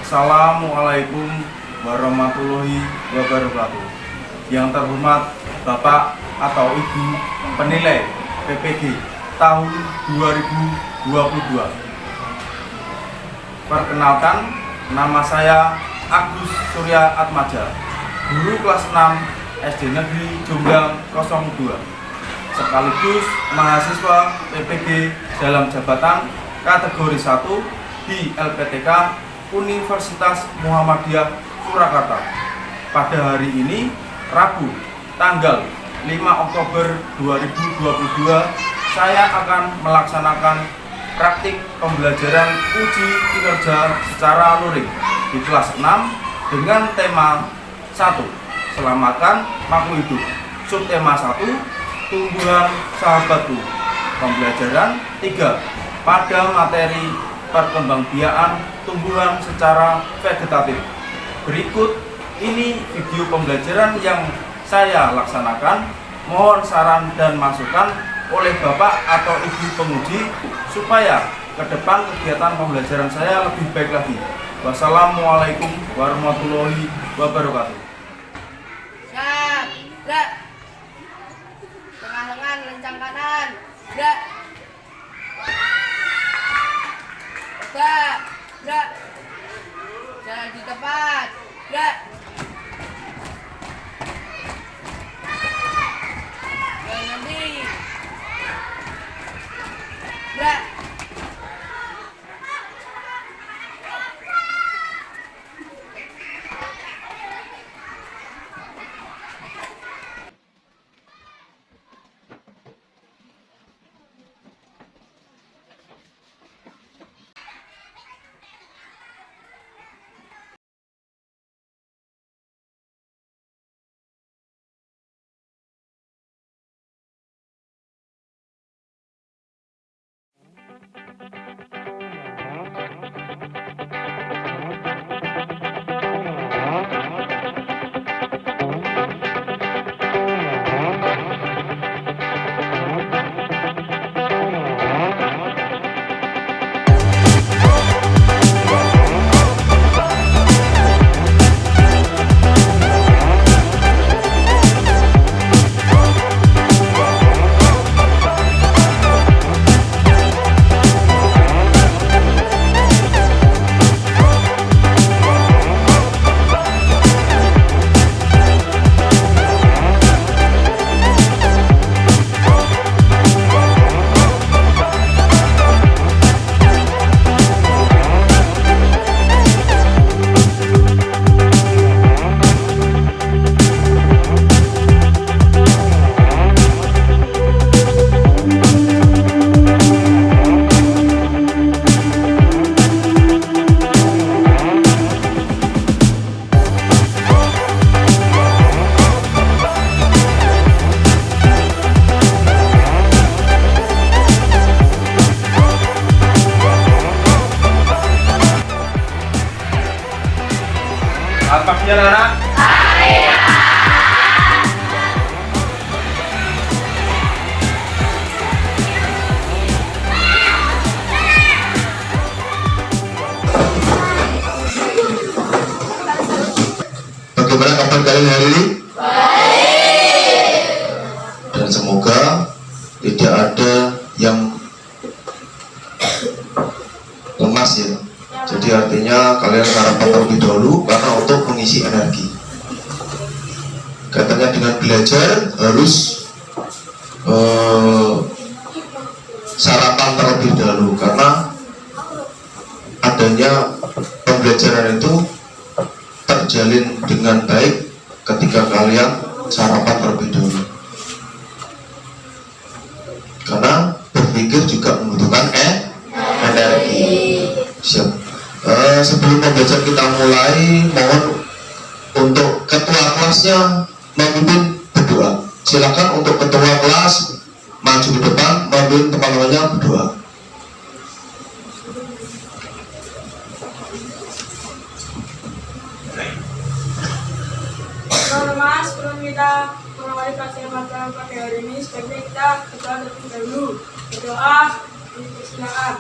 Assalamualaikum warahmatullahi wabarakatuh. Yang terhormat Bapak atau Ibu penilai PPG tahun 2022. Perkenalkan, nama saya Agus Surya Atmaja, guru kelas 6 SD Negeri Jombang 02, sekaligus mahasiswa PPG dalam jabatan kategori 1 di LPTK Universitas Muhammadiyah Surakarta. Pada hari ini, Rabu, tanggal 5 Oktober 2022, saya akan melaksanakan praktik pembelajaran uji kinerja secara luring di kelas 6 dengan tema 1. Selamatkan makhluk hidup. Subtema 1. Tumbuhan sahabatku. Pembelajaran 3. Pada materi perkembangbiakan tumbuhan secara vegetatif. Berikut ini video pembelajaran yang saya laksanakan. Mohon saran dan masukan oleh Bapak atau Ibu penguji supaya ke depan kegiatan pembelajaran saya lebih baik lagi. Wassalamualaikum warahmatullahi wabarakatuh. Siap, gerak. Tengah lengan, lencang kanan, gerak. Gerak, gerak. Jalan di tempat, gerak. Jalan nanti. Gerak. Apa perjalanan? Bagaimana kabar kalian hari ini? Baik. Dan semoga tidak ada yang lemas ya. Jadi artinya kalian sarapan terlebih dahulu karena untuk mengisi energi. Katanya dengan belajar harus sarapan terlebih dahulu karena adanya pembelajaran itu terjalin dengan baik ketika kalian sarapan terlebih dahulu. Karena berpikir juga membutuhkan energi. Siap. Sebelum pembelajaran kita mulai, mohon untuk ketua kelasnya memimpin berdoa. Silakan untuk ketua kelas maju di depan, memimpin teman-temannya berdoa. Mas, sebelum kita mengawali pelajaran pada hari ini, sebaiknya kita berdoa terlebih dahulu. Berdoa, silakan.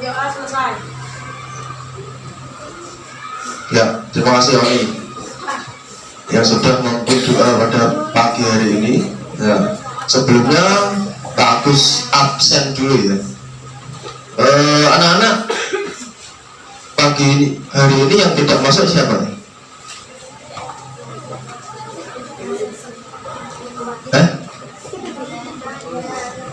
berdoa selesai. Ya, terima kasih Oni yang sudah memimpin doa pada pagi hari ini. Ya, sebelumnya Pak Agus absen dulu ya. Anak-anak, hari ini yang tidak masuk siapa nih?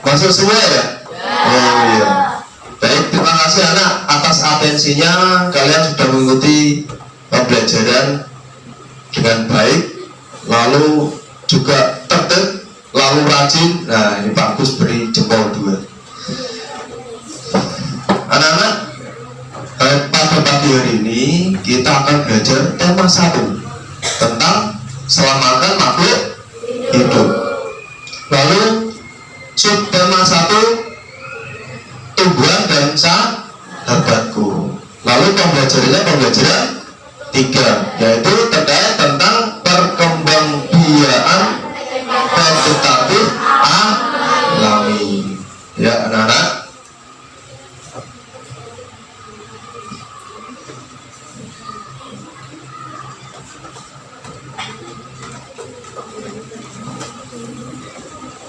Masuk semua ya? Oh iya. Baik, terima kasih anak atas atensinya. Kalian sudah mengikuti pembelajaran dengan baik, lalu juga tertib, lalu rajin. Nah, ini bagus, beri jempol 2. Anak-anak, pada pagi hari ini kita akan belajar tema 1 tentang selamatkan makhluk hidup. Lalu subtema 1 tumbuhan dan sahabatku. Lalu pembelajaran 3 yaitu terkait tentang perkembangbiakan vegetatif alami. Ya anak-anak.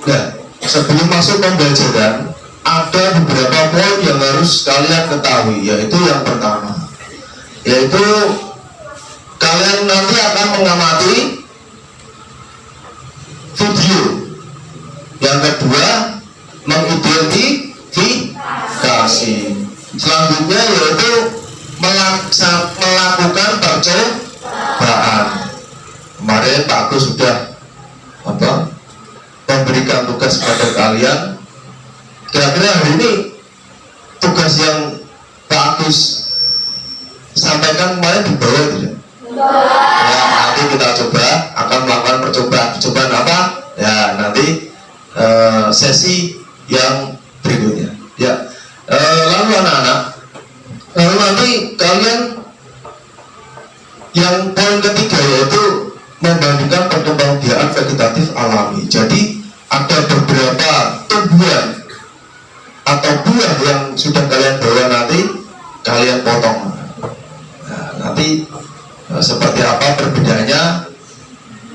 Nah, sebelum masuk pembelajaran, ada beberapa poin yang harus kalian ketahui, yaitu yang pertama, yaitu kalian nanti akan mengamati video. Yang kedua, mengidentifikasi. Selanjutnya yaitu melakukan percobaan. Kemarin Pak Agus sudah memberikan tugas kepada kalian. Kira-kira hari ini tugas yang Pak Agus sampaikan kemarin dibawa tidak? Ya, nanti kita coba akan melakukan percobaan apa? Ya, nanti sesi yang berikutnya. Ya, lalu anak-anak, lalu nanti kalian yang poin ketiga yaitu membandingkan perkembangbiakan vegetatif alami. Jadi ada beberapa tumbuhan atau buah yang sudah kalian bawa, nanti kalian potong. Nah, nanti seperti apa perbedaannya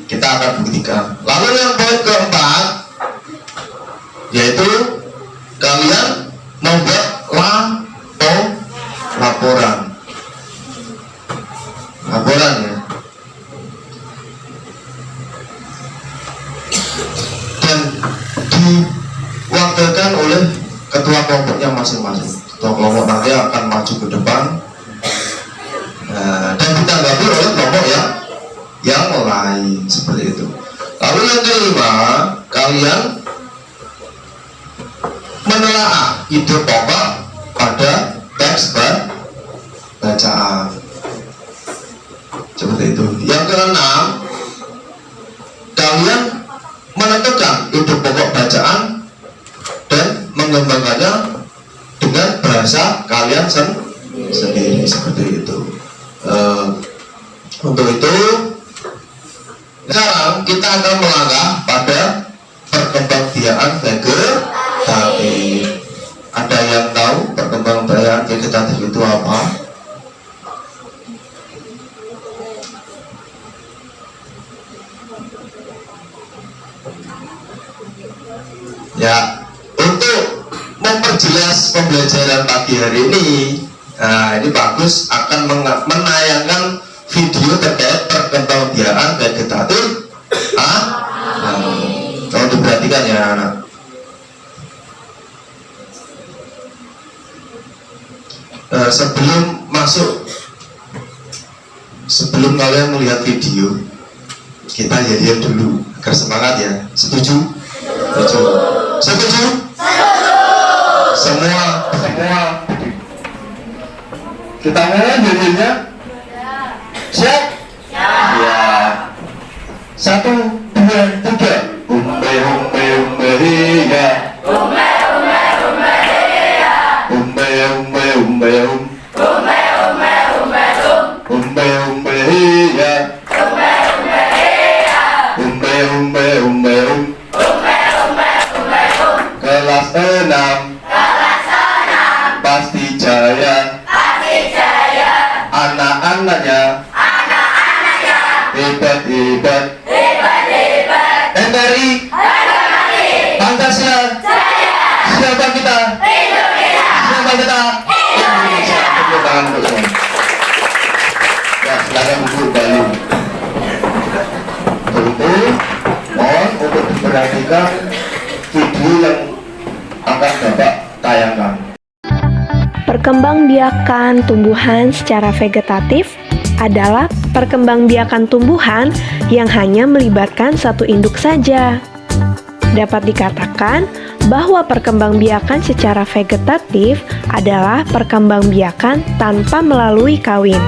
kita akan buktikan. Lalu yang poin keempat yaitu kalian membuat laporan ya. Dan diwakilkan oleh ketua kelompoknya masing-masing. Ketua kelompok nanti akan maju ke depan dan ditanggapi oleh kelompok yang lain, seperti itu. Lalu yang kelima, kalian menelaah ide pokok pada teks bacaan, seperti itu. Yang keenam, kalian menentukan ide pokok bacaan dan mengembangkannya dengan bahasa kalian sendiri, seperti itu. Untuk itu sekarang kita akan melangkah pada perkembangbiakan vegetatif. Ada yang tahu perkembangbiakan vegetatif itu apa? Ya, untuk memperjelas pembelajaran pagi hari ini, ini bagus akan menayangkan video terkait perkembangbiakan vegetatif. Kalau diperhatikan ya anak. Sebelum kalian melihat video, kita lihat dulu agar semangat ya. Setuju? Setuju? Semua kita mulai jadinya. Siap? Ya. 1, 2, 3. Umbe hiya. Umbe hiya. Umbe hiya. Kelas 6 pasti jalan. Siapa kita? Indonesia. Siapa kita? Indonesia. Tepuk tangan untuk semua. Ya, silakan duduk Bayu. Tentu, mohon untuk diperhatikan video yang akan Bapak tayangkan. Perkembangbiakan tumbuhan secara vegetatif adalah perkembangbiakan tumbuhan yang hanya melibatkan satu induk saja. Dapat dikatakan bahwa perkembangbiakan secara vegetatif adalah perkembangbiakan tanpa melalui kawin.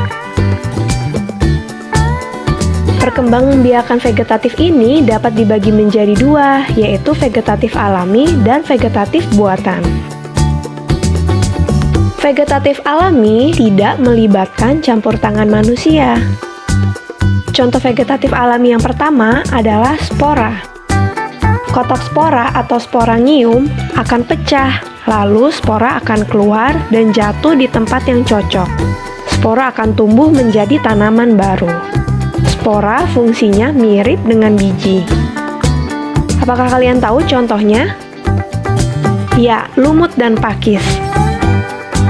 Perkembangbiakan vegetatif ini dapat dibagi menjadi dua, yaitu vegetatif alami dan vegetatif buatan. Vegetatif alami tidak melibatkan campur tangan manusia. Contoh vegetatif alami yang pertama adalah spora. Kotak spora atau sporangium akan pecah, lalu spora akan keluar dan jatuh di tempat yang cocok. Spora akan tumbuh menjadi tanaman baru. Spora fungsinya mirip dengan biji. Apakah kalian tahu contohnya? Ya, lumut dan pakis.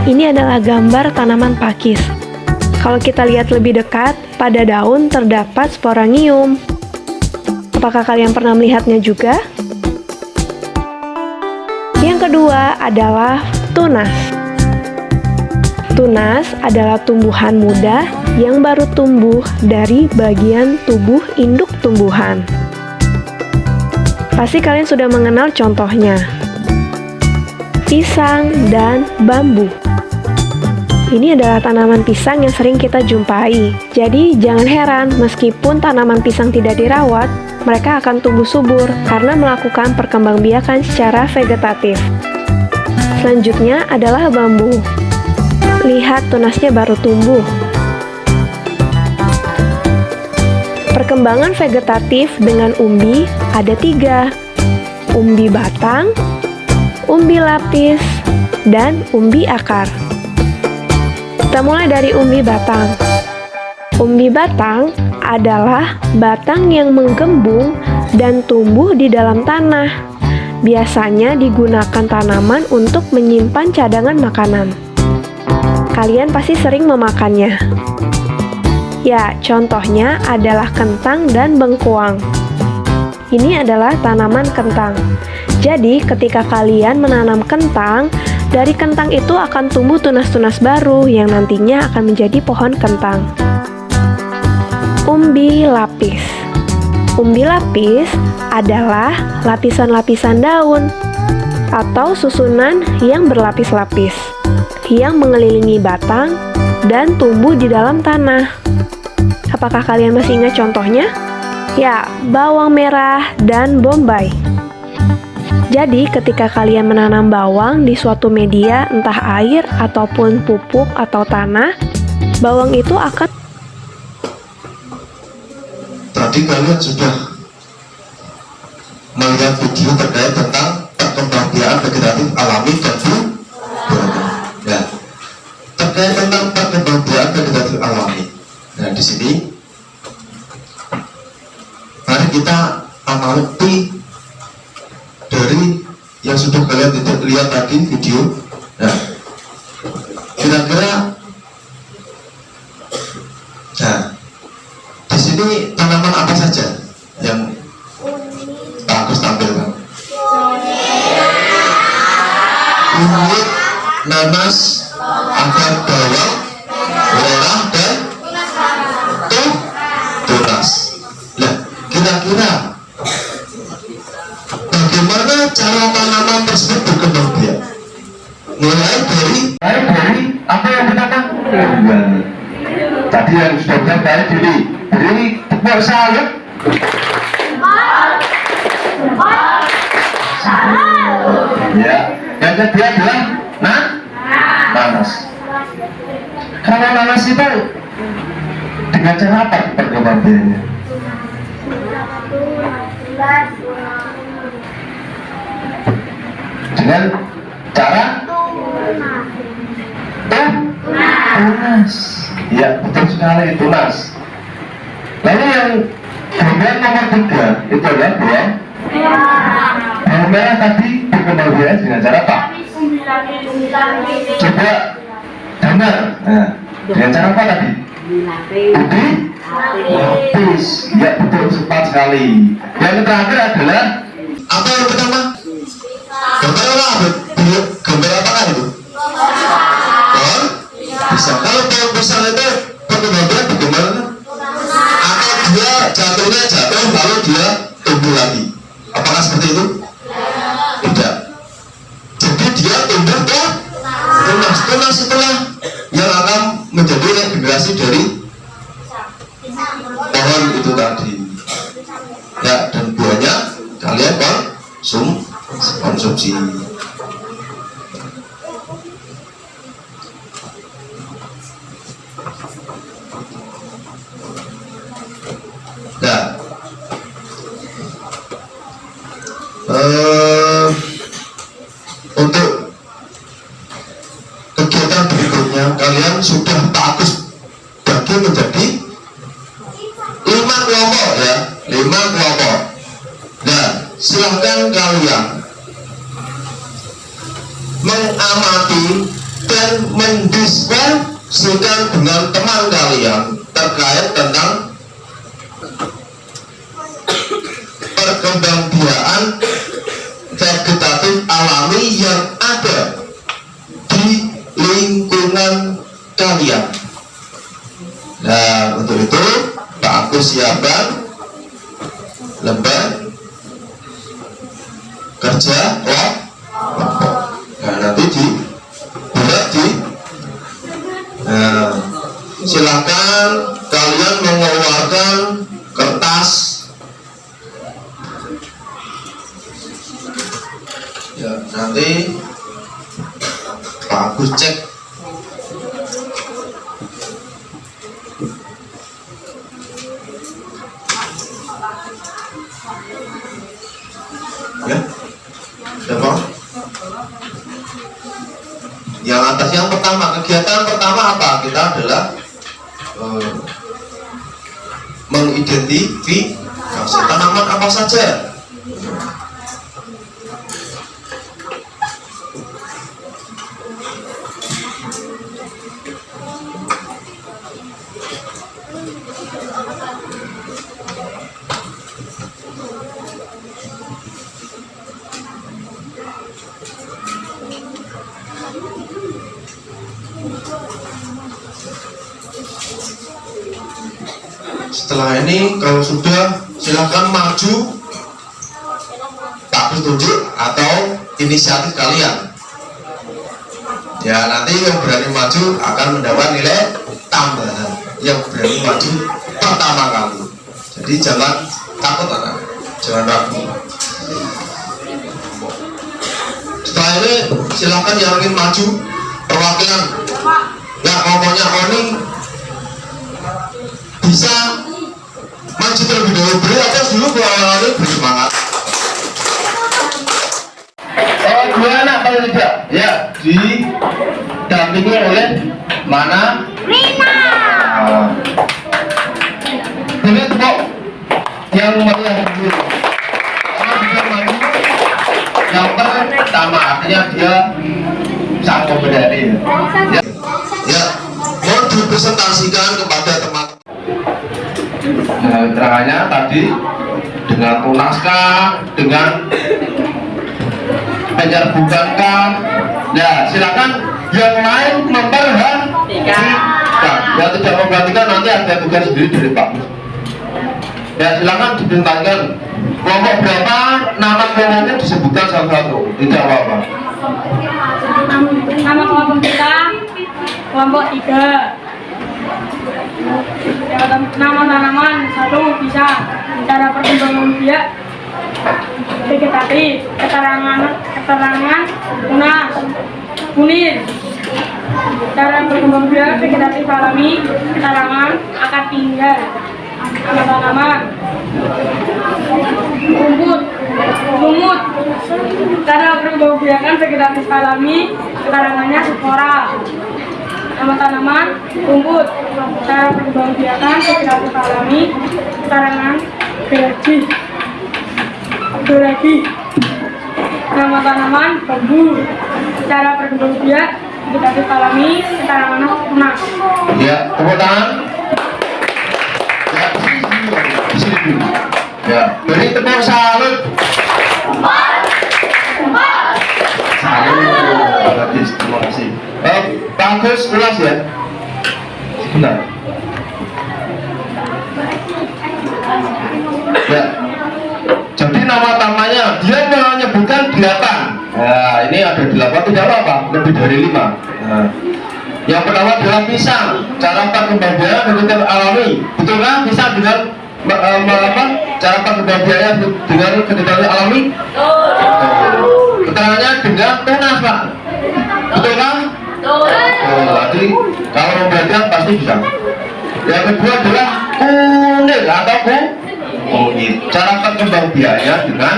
Ini adalah gambar tanaman pakis. Kalau kita lihat lebih dekat, pada daun terdapat sporangium. Apakah kalian pernah melihatnya juga? Yang kedua adalah tunas. Tunas adalah tumbuhan muda yang baru tumbuh dari bagian tubuh induk tumbuhan. Pasti kalian sudah mengenal contohnya. Pisang dan bambu. Ini adalah tanaman pisang yang sering kita jumpai. Jadi jangan heran meskipun tanaman pisang tidak dirawat, mereka akan tumbuh subur karena melakukan perkembangbiakan secara vegetatif. Selanjutnya adalah bambu. Lihat tunasnya baru tumbuh. Perkembangan vegetatif dengan umbi ada 3. Umbi batang, umbi lapis, dan umbi akar. Kita mulai dari umbi batang. Umbi batang adalah batang yang menggembung dan tumbuh di dalam tanah. Biasanya digunakan tanaman untuk menyimpan cadangan makanan. Kalian pasti sering memakannya. Ya, contohnya adalah kentang dan bengkuang. Ini adalah tanaman kentang. Jadi, ketika kalian menanam kentang, dari kentang itu akan tumbuh tunas-tunas baru yang nantinya akan menjadi pohon kentang. Umbi lapis. Umbi lapis adalah lapisan-lapisan daun atau susunan yang berlapis-lapis yang mengelilingi batang dan tumbuh di dalam tanah. Apakah kalian masih ingat contohnya? Ya, bawang merah dan bombay. Jadi, ketika kalian menanam bawang di suatu media, entah air ataupun pupuk atau tanah, bawang itu akan... Tadi kalian sudah melihat video terkait tentang perkembangbiakan vegetatif alami dan buatan. Ya, terkait tentang perkembangbiakan vegetatif alami. Nah, di sini mari kita amati dari yang sudah kalian lihat tadi video. Nah, kira-kira, nah, di sini tanaman apa saja yang bagus tampilkan? Kunyit, nanas, akar bawang, merah, dan tunas. Nah, kira-kira bagaimana cara tanaman tersebut berkembang biak? Mulai dari apa yang kita lakukan? Tadi yang sudah saya beri tepuk salut. Ya, yang kedua adalah nanas. Kalau nanas itu dengan cara apa perkembang biaknya? Dengan cara tunas. Ya, betul sekali, tunas. Lalu yang kemudian nomor 3 itu adalah bawang merah tadi berkembang dengan cara apa? Coba gambar. Nah, dengan cara apa tadi? Lapis. Ya betul, cepat sekali. Yang terakhir adalah apa yang pertama? Gambar apa? Gambar apa kan itu? Pohon pisang. Kalau pohon pisang itu perkembangannya bagaimana? Atau dia jatuhnya jatuh lalu dia tumbuh lagi? Apakah seperti itu? Tidak. Jadi dia tumbuh ke tunas itulah yang akan menjadi regenerasi dari pohon itu tadi. Ya, dan buahnya kalian konsumsi. Nah, untuk kegiatan berikutnya kalian sudah bagus bagi menjadi 5 kelompok ya, 5 kelompok. Nah, silahkan kalian mengamati dan mendiskusikan dengan teman kalian terkait tentang perkembangbiakan vegetatif alami yang ada di lingkungan kalian. Nah, untuk itu Pak Agus siapkan lembar kerja kelompok. Nah, nanti dibuat silakan kalian mengeluarkan kertas. Ya, nanti Pak Agus cek. Ya, siapa? Yang atas yang pertama, kegiatan pertama apa? Kita adalah mengidentifikasi tanaman apa saja. Setelah ini kalau sudah silakan maju, Pak Agus tunjuk atau inisiatif kalian. Ya, nanti yang berani maju akan mendapat nilai tambahan. Yang berani maju pertama kali. Jadi jangan takut anak, jangan ragu. Setelah ini silakan yang ingin maju perwakilan. Ya, pokoknya Oni bisa maju terlebih dahulu, beri atas dulu ini bersemangat. Dua anak paling tidak, ya, didampingi oleh mana? Rina. Ini tepuk yang meriah dulu. Karena bisa maju yang pertama, artinya dia sangat berani. Ya, mau dipresentasikan kepada teman. Keterangannya tadi dengan tunaskah, dengan penyerbukankah. Ya, silakan yang lain memperhatikan. Ya, tidak memperhatikan nanti ada tugas sendiri dari Pak. Ya, silakan diperintahkan kelompok berapa, nama kelompoknya disebutkan satu-satu, tidak apa-apa. Nama kelompok kita kelompok 3. Nama tanaman 1 bisa, cara perkembangan biak vegetatif, keterangan tunas kunir, cara berkembang biak vegetatif alami, keterangan akar tinggal, nama tanaman rumput, lumut, cara berkembang biakan vegetatif alami, keterangannya spora. Nama tanaman rumput, cara perkembangbiakan vegetatif alami, keterangan geragi. Nama tanaman bambu. Cara berkembang biak vegetatif alami, keterangan sempurna. Ya, tepuk tangan. Ya, sini dulu. Ya, beri tepuk salut. Salut, bagus, terima kasih. Bagus, ulas ya. Sebentar. Ya. Jadi nama tamanya dia menyebutkan 8. Nah, ini ada 8 tidak apa-apa, lebih dari 5. Nah. Yang pertama adalah pisang. Cara pengembangbiakannya vegetatif alami. Betulkah pisang dengan cara pengembangbiakannya dengan vegetatif alami? Keterangannya dengan tunas, Pak. Betulkah? Jadi kalau membaca pasti bisa. Yang kedua adalah kunyit atau kunyit. Cara pengembangbiakannya dengan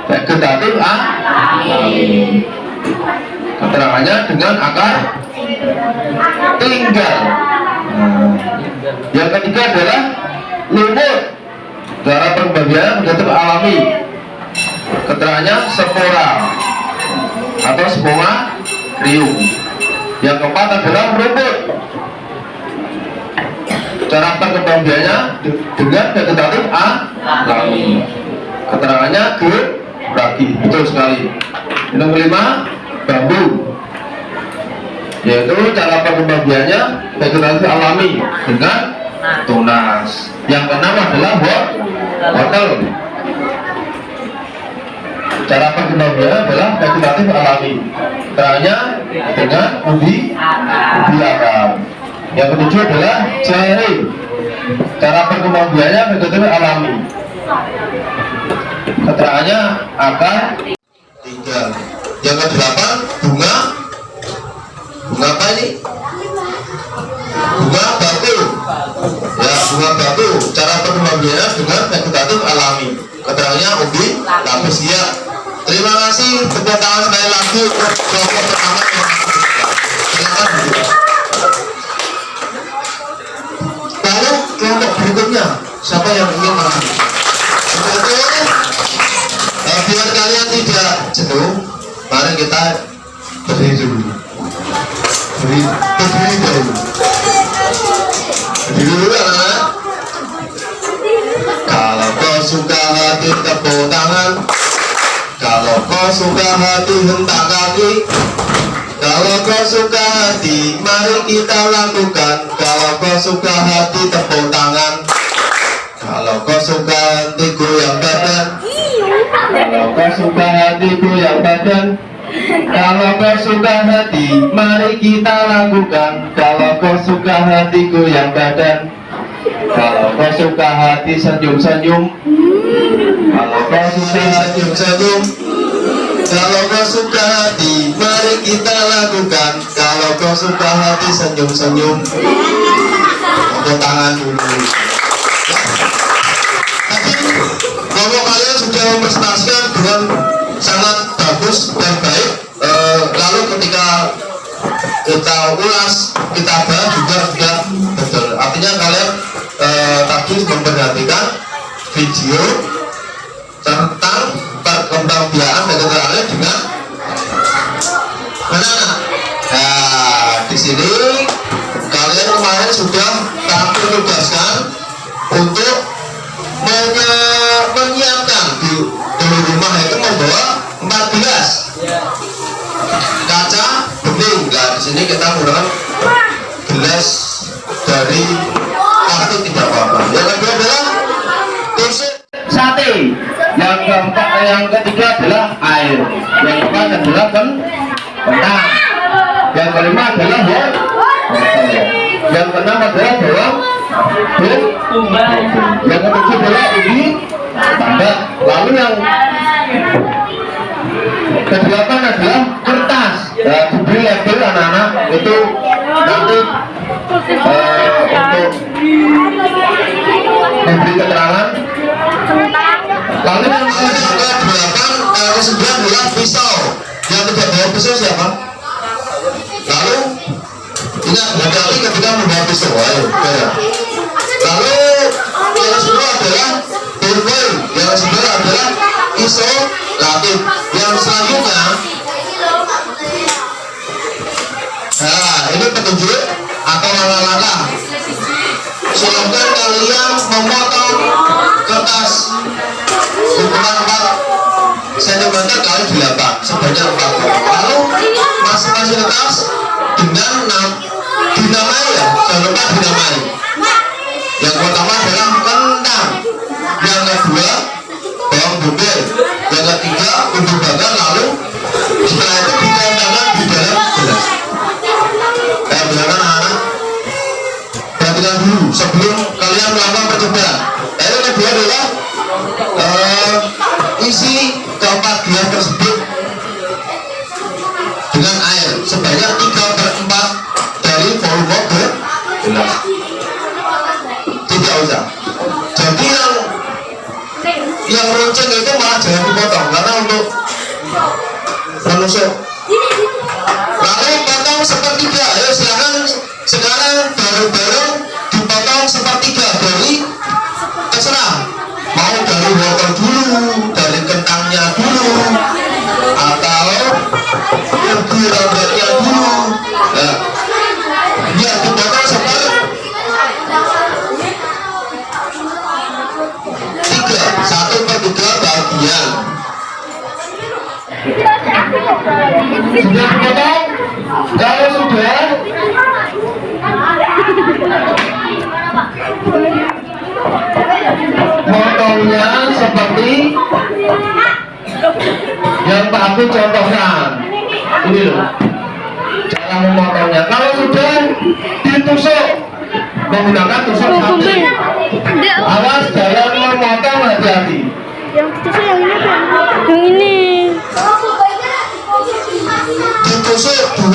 vegetatif alami. Keterangannya dengan akar tinggal. Yang ketiga adalah lumut. Cara pengembangbiakannya vegetatif alami. Keterangannya spora atau spomarium. Yang keempat adalah rumput. Cara pengembangbiakannya dengan vegetatif alami. Keterangannya geragi. Betul sekali. Yang kelima, bambu. Yaitu cara pengembangbiakannya vegetatif alami dengan tunas. Yang keenam adalah wortel. Cara pengembangbiakannya adalah vegetatif alami. Keterangannya dengan ubi akar. Yang ketujuh adalah jahe. Cara pengembangbiakannya vegetatif alami. Keterangannya akar tinggal. Yang kedelapan, bunga apa ini? Bunga batu. Ya, bunga batu. Cara pengembangbiakannya dengan vegetatif alami. Keterangannya ubi lapis. Ya. Terima kasih. Tepuk tangan sekali lagi untuk kelompok pertama yang silakan duduk. Lalu kelompok berikutnya, siapa yang ingin mengambil? Untuk itu, biar kalian tidak jenuh, mari kita berdiri dulu. Berdiri dulu. Berdiri dulu, anak-anak. Kalau kau suka hati, tepuk tangan. Kalau kau suka hati, hentak kaki. Kalau kau suka hati, mari kita lakukan. Kalau kau suka hati, tepuk tangan. Kalau kau suka hati, goyang badan. Kalau kau suka hati, goyang badan. Kalau kau suka hati, mari kita lakukan. Kalau kau suka hati, goyang badan. Kalau kau suka hati, senyum-senyum. Kalau kau suka senyum-senyum. Kalau kau suka hati, mari kita lakukan. Kalau kau suka hati, senyum-senyum. Tepuk tangan dulu. Tapi kalau kalian sudah mempresentasikan dengan sangat bagus dan baik, lalu ketika kita ulas, kita bahas juga sudah betul. Artinya kalian tadi memperhatikan video tentang perkembangbiakan vegetatif dengan banana. Nah, di sini kalian kemarin sudah kami tugaskan untuk menyiapkan di rumah itu membawa 4 gelas kaca bening. Nah, di sini kita menggunakan gelas dari plastik tidak apa-apa. Yang kedua adalah tusuk sate. Yang keempat, yang ketiga adalah air. Yang keempat adalah kentang. Yang kelima adalah wortel. Yang keenam adalah bawang bombay. Yang ketujuh adalah ubi tambak. Lalu yang kedelapan adalah kertas. Nah, diberi label anak-anak itu nanti untuk memberi keterangan. Lalu yang ke-8 adalah pisau. Yang tidak bawa pisau siapa? Lalu ingat hati-hati ketika membawa pisau. Ayo, ya. Lalu yang kedua adalah pulpen. Yang kedua adalah pisau kumulatif. Yang selanjutnya, nah ini petunjuk atau langkah-langkah. Silahkan kalian memotong kertas ukuran 4 cm kali 8 sebanyak 4. Lalu masing-masing kertas dengan dinamai ya, jangan lupa dinamai. Yang pertama adalah kentang, yang kedua bawang bombay, yang ketiga bumbu bakar, lalu setelah itu ditempelkan di dalam gelas. Biarkan anak perhatikan dulu sebelum kalian melakukan percobaan. Yang kedua adalah isi keempat gelas tersebut dengan air sebanyak 3/4 dari volume gelas. Tidak usah. Jadi yang runcing itu malah jangan dipotong karena untuk menusuk. Lalu potong sepertiga. Ayo silakan sekarang baru-baru dipotong sepertiga dari terserah. Mau dari wortel dulu, dari kentangnya dulu, atau ubi rambutnya dulu. Nah, ya dipotong sepertiga, 1/3 bagian. Sudah dipotong? Kalau sudah, potongnya seperti yang Pak Agus contohkan. Ini loh cara memotongnya. Kalau sudah ditusuk menggunakan tusuk sapi, awas dalam memotong, hati-hati. Yang ditusuk yang ini apa? Yang ini. Ditusuk 2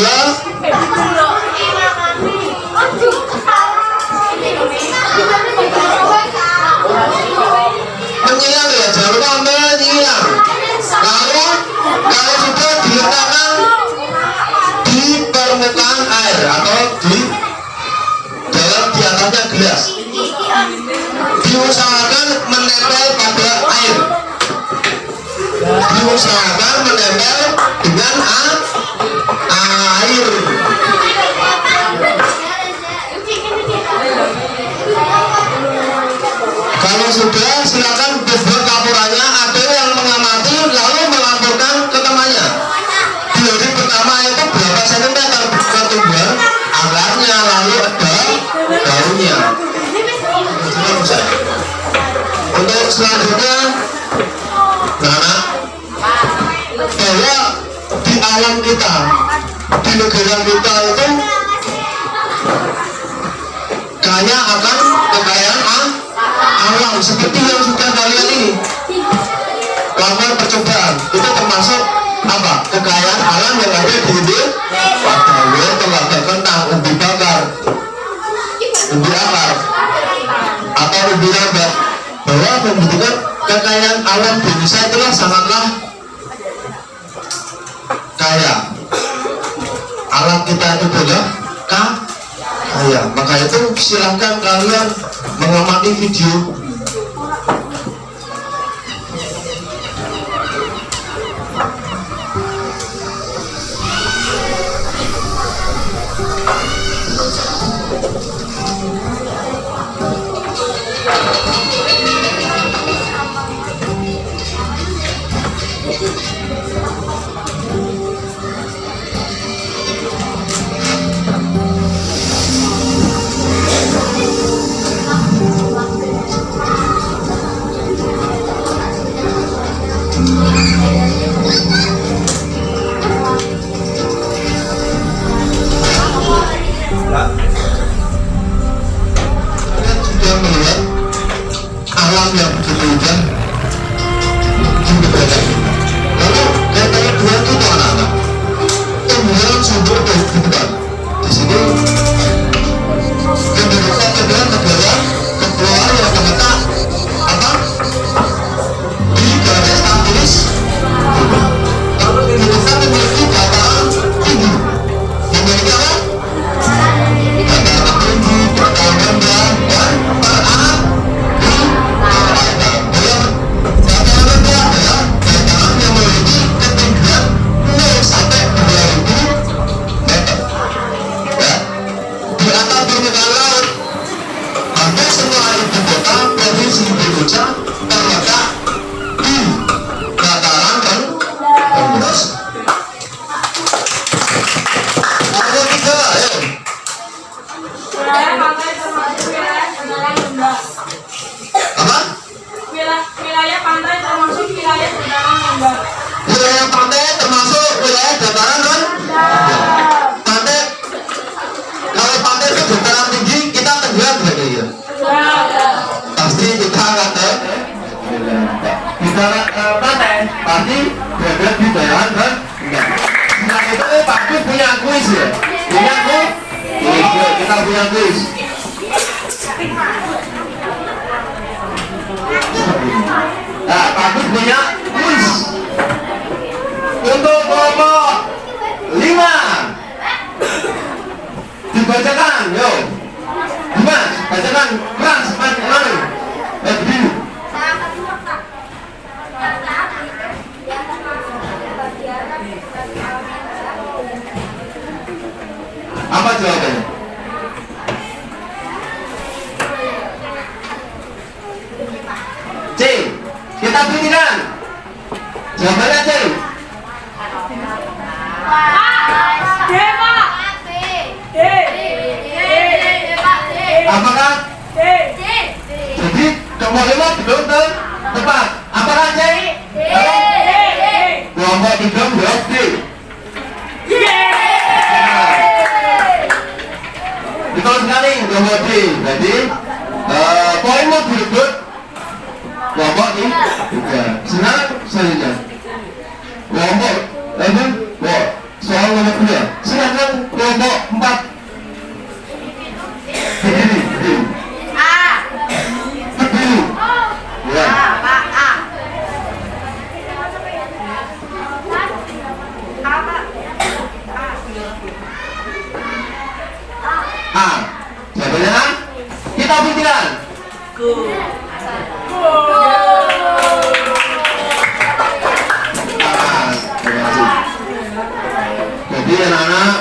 menyilang ya, jangan lupa menyilang. Lalu kalau sudah diletakkan di permukaan air atau di atasnya gelas, diusahakan menempel pada air, diusahakan menempel dengan air. Kalau sudah, silakan dibuat laporannya. Ada yang mengamati lalu melaporkan ke temannya. Di hari pertama itu berapa sentimeter pertumbuhan akarnya, lalu ada daunnya. Untuk selanjutnya, nah, bahwa di alam kita, di negara kita itu kaya akan kekayaan alam seperti yang sudah kalian ini lakukan percobaan. Itu termasuk apa? Kekayaan alam yang ada di Indonesia, telaga kentang, ubi bakar, ubi akar, atau ubi rambut. Bahwa membutuhkan kekayaan alam di Indonesia itulah sangatlah kaya. Alam kita itu adalah kaya. Maka itu silahkan kalian mengamati video. Kalian sudah melihat alam yang begitu indah di negara ini. Lalu kata kedua itu anak-anak tumbuhan sumber kehidupan. Di sini Indonesia adalah negara kedua yang terletak apa? Di garis Antariktis. Wilayah pantai termasuk wilayah dataran kan? Pantai, kalau pantai itu dataran tinggi, kita tenggelam berarti ya? Pasti kita akan pantai, pasti berada di daerah kan? Nah itu Pak Gus punya kuis ya? Punya kuis? Kita punya kuis. Nah, Pak Gus punya kuis untuk kelompok 5. Dibacakan, yo. Dimas, bacakan keras, mana? Berdiri. Apa jawabannya? C. Kita buktikan. Jawabannya C. Apakah? Jadi kelompok 5 belum tepat. Apakah C? Kelompok 3 menjawab D. Betul sekali kelompok D. Jadi poinmu berikut kelompok ini juga. Senang selanjutnya. Kelompok soal nomor 2. Silakan kelompok 4. Berdiri. Berdiri. Ya. A. Jawabannya A. Kita buktikan. Jadi anak-anak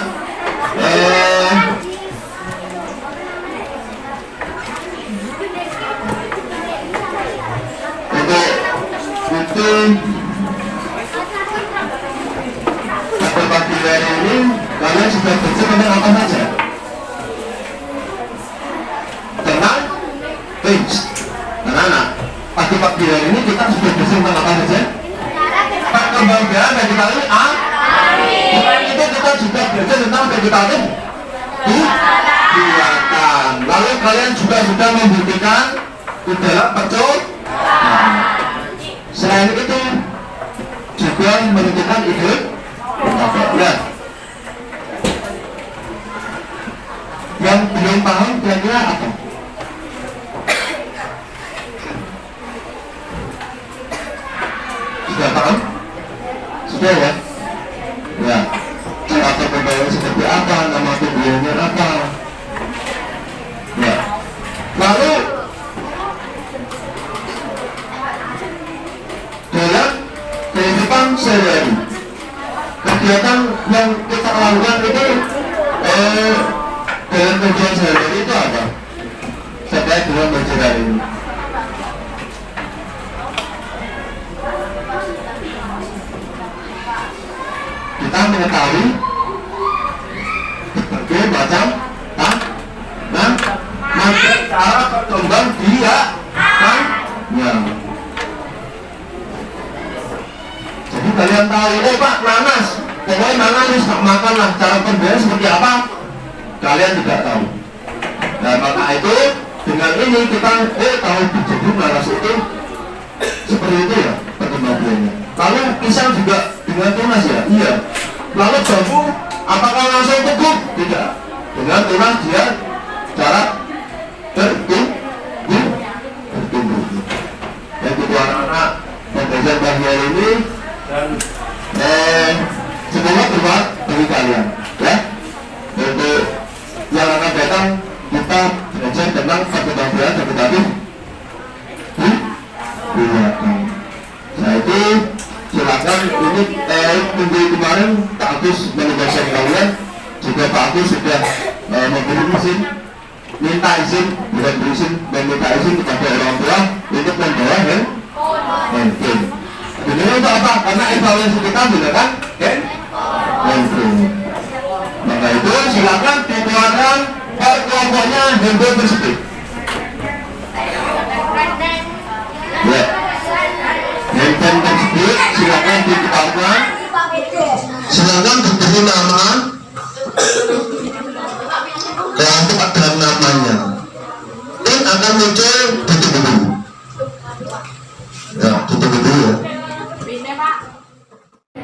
untuk pada pagi hari ini kalian sudah belajar tentang apa saja? Tentang anak-anak pagi hari ini kita sudah belajar tentang apa saja? Perkembangan vegetarian A. Selain itu kita juga belajar tentang vegetatif buatan. Lalu kalian juga sudah membuktikan di dalam percobaan. Selain itu juga menentukan ide. Ya. Yang belum paham kira-kira apa? Sudah paham? Sudah ya? Ya. Cara perkembangan seperti apa? Nama tumbuhannya apa? Ya. Lalu dalam kehidupan sehari-hari kegiatan yang kita lakukan itu dalam kegiatan sehari-hari itu apa? Terkait dengan belajar hari ini. Kita mengetahui berbagai macam cara berkembang dia kan ya. Jadi kalian tahu, Pak nanas, pokoknya nanas tak makan lah, cara pemberian seperti apa? Kalian tidak tahu. Nah maka itu dengan ini kita tahu jadi nanas itu seperti itu ya perkembangannya. Lalu pisang juga dengan tunas ya, iya. Lalu jambu apakah langsung tumbuh? Tidak. Dengan tunas dia cara bertumbuh. Dan itu anak-anak pembelajaran pagi hari ini dan semoga bermanfaat bagi kalian ya. Untuk yang akan datang kita belajar tentang perkembangan vegetatif buatan. Nah itu silakan ini minggu kemarin Pak Agus menugaskan kalian, juga Pak Agus sudah memberi izin, minta izin, bukan berizin, dan minta izin kepada orang tua untuk membawa handphone. Ini untuk apa? Karena evaluasi kita menggunakan handphone. Maka itu silakan dikeluarkan per kelompoknya handphone tersebut. Ya. Handphone tersebut silakan lebih tepatnya, silakan diberi nama untuk ada namanya dan akan muncul buku-buku ya, buku-buku ya.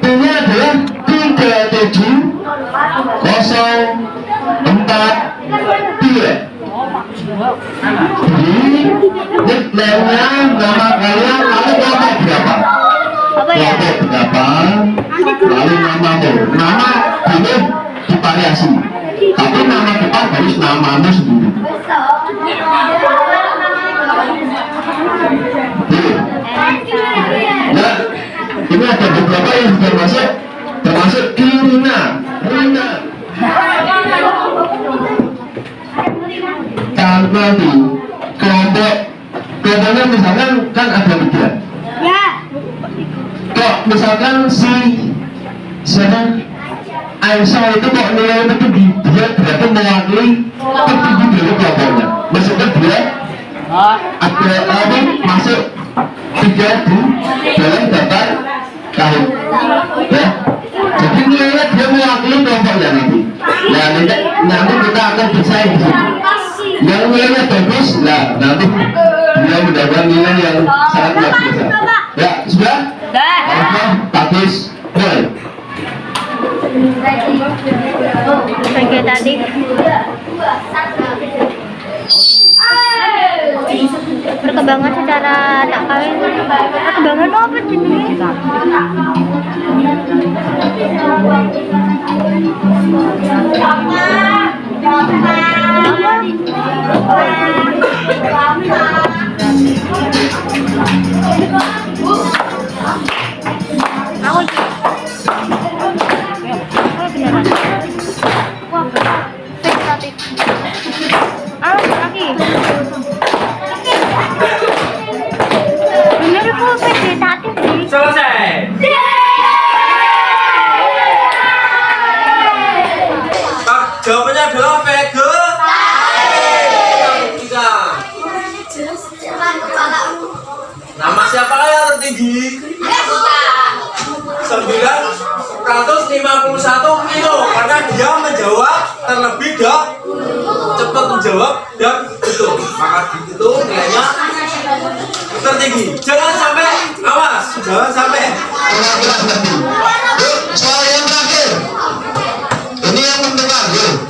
Ini adalah 37043. Jadi nickname-nya, nama kalian, lalu kelompok berapa? Kelompok berapa? Lalu namamu. Nama ini divariasi, tapi nama depan harus namamu sendiri. Nah, ini ada beberapa yang sudah masuk, termasuk Rina. Karena di kelompoknya misalkan kan ada 3. Kok misalkan si siapa Aisyah itu kok nilai itu tinggi, dia berarti mewakili tertinggi dari kelompoknya. Maksudnya dia ada apa masuk 3 di dalam daftar tahun ya. Jadi nilainya dia mewakili kelompoknya nanti. Nah nanti kita akan bersaing di sini. Yang nilainya bagus, nah nanti dia mendapatkan nilai yang sangat luar biasa. Ya sudah? Oke, bagus. Mulai. Kayak tadi. Perkembangan secara tak kawin. Perkembangan apa jenis? Selesai. Jawabannya adalah vega. Nama siapa yang tertinggi? 951 kilo, karena dia menjawab terlebih cepat menjawab dan betul, maka itu nilainya tertinggi. Jangan sampai, awas, jangan sampai. Soal yang terakhir, ini yang mendengar yuk.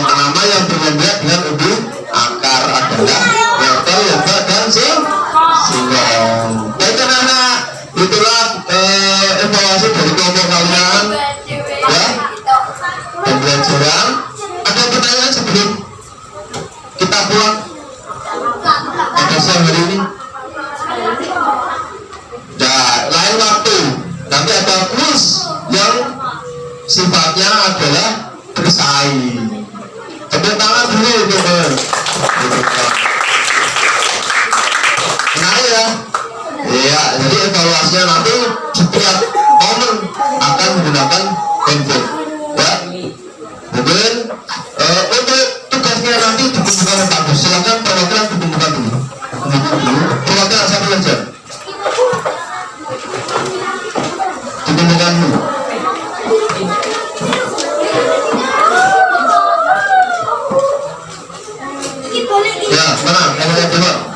Nama yang berbeda dengan umbi akar adalah wortel, yoga, dan singkong. Baik anak-anak, itulah evaluasi dari kelompok kalian ya, pembelajaran. Ada pertanyaan sebelum kita pulang pada siang hari ini? Nah, lain waktu nanti ada kuis yang sifatnya adalah bersaing. Tepuk tangan dulu teman. Menarik ya? Iya, jadi evaluasinya nanti setiap momen akan menggunakan handphone ya. Kemudian untuk tugasnya nanti dikumpulkan oleh Pak Bos. Silakan perwakilan dikumpulkan dulu. Perwakilan satu saja. Dikumpulkan dulu. Ya, mana? Yang coba.